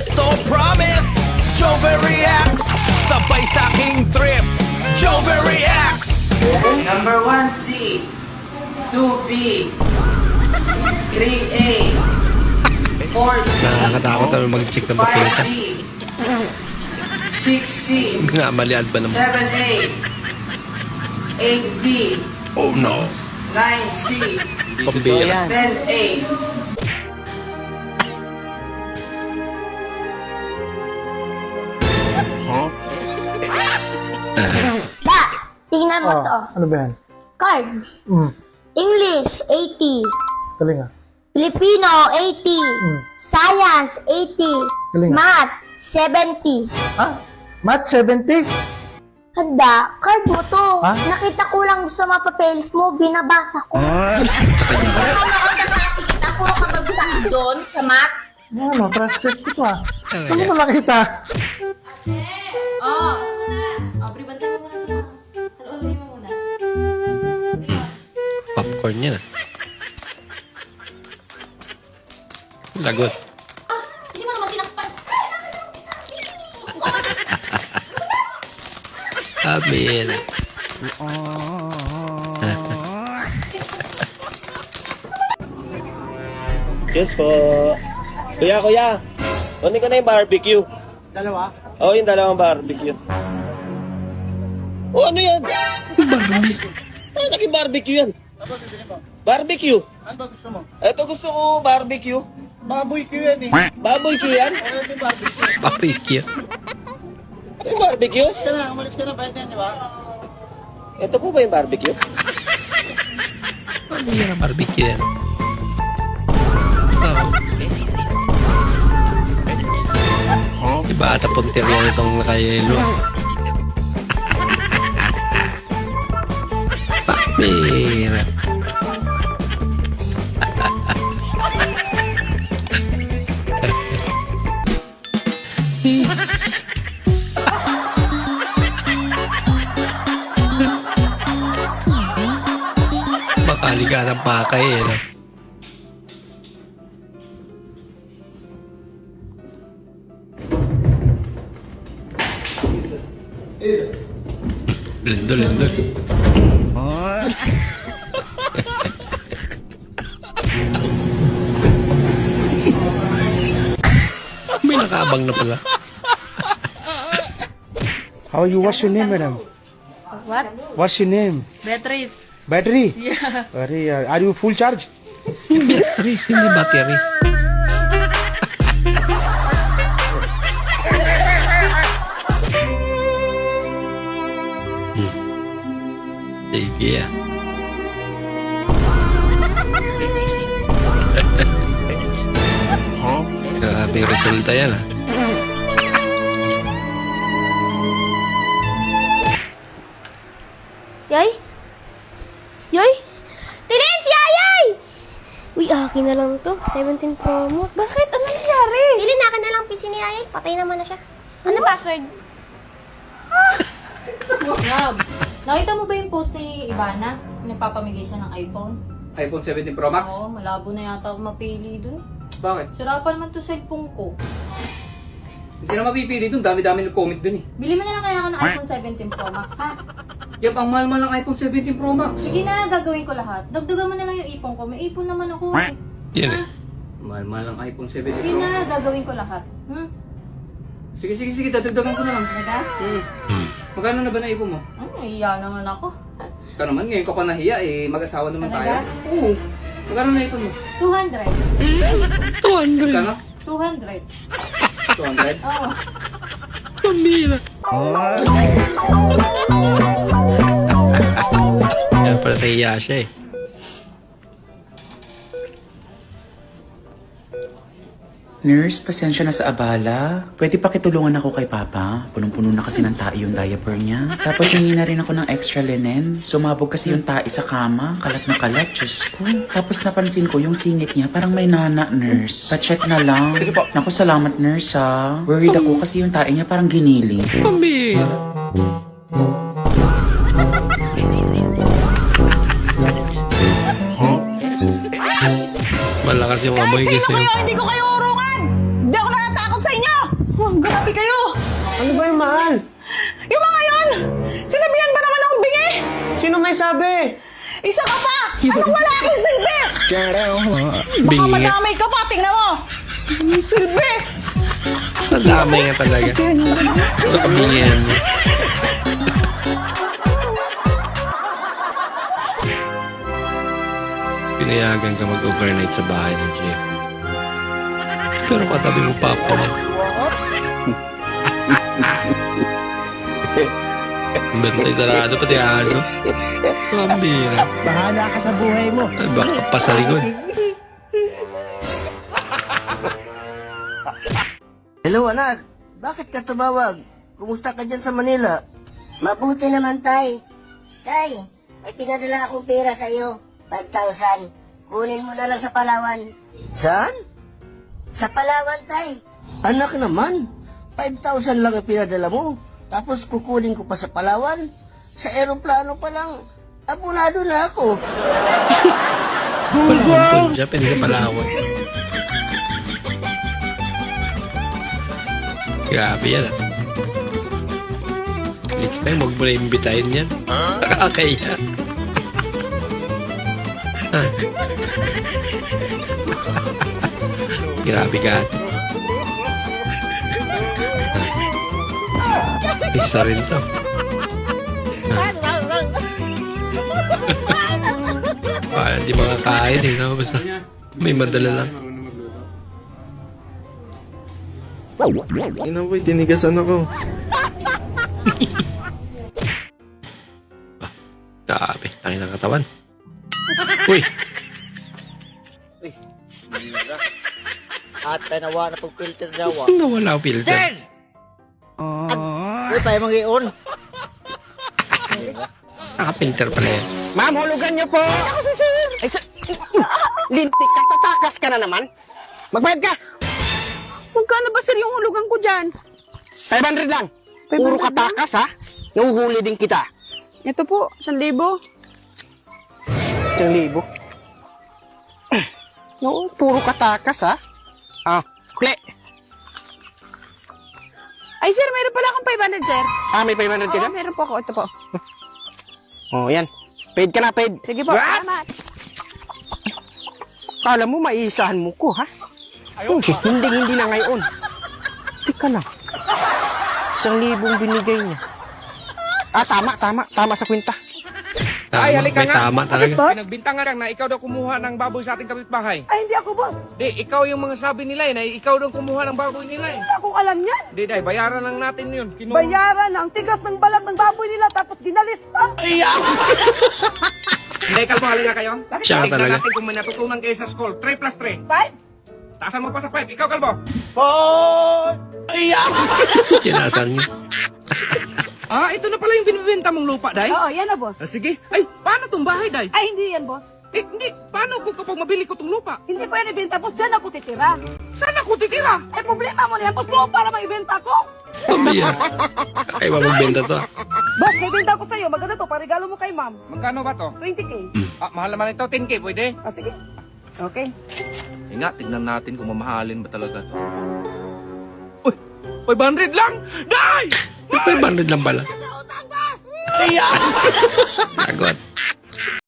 Esto promise Jovery X sabay sa aking trip Jovery X. Number 1C, 2B, 3A, 4C, Nakakatakot naman mag-check ng papelita. 5D, 6C, Namalian ba naman? 7A, 8B, Oh no. 9C, Pambira. 10A. Da! Tingnan mo to. Ano ba yan? Card. English, 80. Galing ah. Filipino, 80. Science, 80. Galing. Math, 70. Ah? Math 70? Handa, card mo to. Ha? Nakita ko lang sa mga papeles mo, binabasa ko. Sa kanya ba? Nakita ko kabagsak doon sa math. Ano, transcript ko to ah. Ano Talaga. mo nakita? Oh. Aubrey, bantay mo muna ito. Taluhin mo muna. Popcorn niya na. Lagot. Hindi mo naman tinakpan. Pambira. Yes po. Kuya. Kunin ko na yung barbecue. Dalawa? Oo, yung dalawang barbecue. Oh, ano yan? Oh, naging barbecue yan. Barbecue. Ano ba gusto mo? Ito gusto ko barbecue. Baboy ko yan eh. Baboy ko yan. Ano yung barbecue? Papikya. Ito yung barbecue. Ka na, umalis ka na, bayad yan, di ba? Ito po ba yung barbecue? Pambira barbecue yan. Iba ata punteriya nitong nakayelo. Pambira. Makali ka ng pakay eh, no? Lindol. May nakaabang na pala. How you, what's your name, madam? What? What's your name? Beatrice. Battery? Yeah. Are you full charge? Beatrice, hindi batteries. Sige ah. Grabe yung resulta yan ah. Yay? Yoy? Tinin si Yayay! Uy, akin na lang to. 17 Pro Max. Bakit? Ano nangyari? Tinin, akin na lang PC ni Yayay. Patay naman na siya. Ano password? Rob, nakita mo ba yung post ni Ivana? Nagpapamigay siya ng iPhone? iPhone 17 Pro Max? Oo, malabo na yata ako mapili dun. Bakit? Sira pa naman to cellphone ko. Hindi na mapipili dun. Dami-dami nag-comment dun eh. Bili mo na lang kaya ako ng iPhone 17 Pro Max, ha? Yap, ang mahal-mahal ng iPhone 17 Pro Max. Sige na, gagawin ko lahat. Dagdagan mo na lang yung ipon ko. May ipon naman ako. Yan eh. Mahal-mahal ng iPhone 17 Sige Pro Max. na, gagawin ko lahat. Sige. Dadagdagan ko na lang. Talaga? Magkano na ba na ipon mo? Iya naman ako. Ikaw naman, ngayon ka pa nahiya eh. Mag-asawa naman tayo. Talaga? Oo. Magkano na ipon mo? 200. 200. Magkano? 200. 200? Oo. Pambira. Kaya pala nahiya siya eh. Nurse, pasensya na sa abala. Pwede pa kitulungan ako kay Papa? Punong-puno na kasi ng tae yung diaper niya. Tapos hingi na rin ako ng extra linen. Sumabog kasi yung tae sa kama. Kalat na kalat, Diyos ko. Tapos napansin ko yung singit niya parang may nana, nurse. Pa-check na lang. Sige po. Naku, salamat, nurse, ha. Worried ako kasi yung tae niya parang giniling. Pambira. Malakas yung amoy kasi yung... Hindi ko kayo urungan! Hindi ako natatakot sa inyo! Grabe kayo! Ano ba yung mahal? Yung mga yun! Sinabihan ba naman akong bingi? Sino may sabi? Isa ka pa! Anong wala akong silbi? Baka Bingi nga. madamay ka pa, tingnan mo! Silbi! Nadamay nga talaga. Sa kabingihan niya. Pinayagan ka mag-overnight sa bahay ng Jeff. Pero katabi mo pa ako na. Bantay sarado pati aso. Pambira. Bahala ka sa buhay mo. Ay, baka pa sa likod. Hello anak, bakit ka tumawag? Kumusta ka dyan sa Manila? Mabuti naman, Tay. Tay, may pinadala akong pera sa iyo. 5,000. Kunin mo na lang sa Palawan. Saan? Sa Palawan, Tay. Anak naman, 5,000 lang ang pinadala mo. Tapos kukunin ko pa sa Palawan. Sa eroplano pa lang, abunado na ako. Palawan po siya, pwede sa Palawan. Grabe yan ah. Next time, huwag mo na imbitahin yan. Nakakaya. Grabe ka. Isa rin to. Di makakain eh. No? Basta may madala lang. Ina boy, tinigasan ako. Grabe, laki ng katawan. Uy! At nawa na pag-filter daw. Nawala ang filter. Uy, tayo mag-ion. Naka-filter pala yan. Ma'am, hulugan niyo po. Ako si sir. Ay, sir. Lintik ka, tatakas ka na naman. Magbayad ka. Magkano ba sir yung hulugan ko dyan? 500 lang. Puro ka takas, ha? Nahuhuli din kita. Ito po, 1,000. 1,000. Oo, puro ka takas, ha? Ah, kle. Ay sir, mayroon pala akong 500 sir. Ah, may 500 ka Oo, na? meron po ako. Ito po. Oh, yan. Paid ka na, paid. Sige po, salamat. Kala mo, maiisahan mo ko, ha? Hindi na ngayon. Teka lang. 1,000 binigay niya. Ah, tama sa kwenta. Ay, halika may nga. tama talaga. Pinagbintangan lang na ikaw daw kumuha ng baboy sa ating kapitbahay. Ay, hindi ako boss. Di, ikaw yung mga sabi nila na ikaw daw kumuha ng baboy nila. Hindi akong alam yan. Di, dahil bayaran lang natin yun. Bayaran ang tigas ng balat ng baboy nila tapos ginalis pa. Hindi, kalbo, halika kayo. Siya Tignan talaga. natin kung may natutunan kayo sa school. 3 plus 3. 5? Taasan mo pa sa 5. Ikaw, kalbo. Tinasan niya. Ah, ito na pala yung binibenta mong lupa, Day? Oo, yan na boss. Ah, sige. Ay, paano tong bahay, Day? Ay, hindi yan boss. Eh, hindi. Paano kung kapag mabili ko tong lupa? Hindi ko yan ibenta boss, dyan ako titira. Saan ako titira? Ay, problema mo na yan boss, kung para maibenta ko. Pambira. Ay, magbenta to ah. Boss, may benta ko sa'yo. Maganda to, paregalo mo kay ma'am. Magkano ba to? 20K. Ah, mahal naman ito. 10K, pwede? Ah, sige. Okay. Nga, tignan natin kung mamahalin ba talaga to. Uy! 500 lang! Day! 500 lang pala. Agot.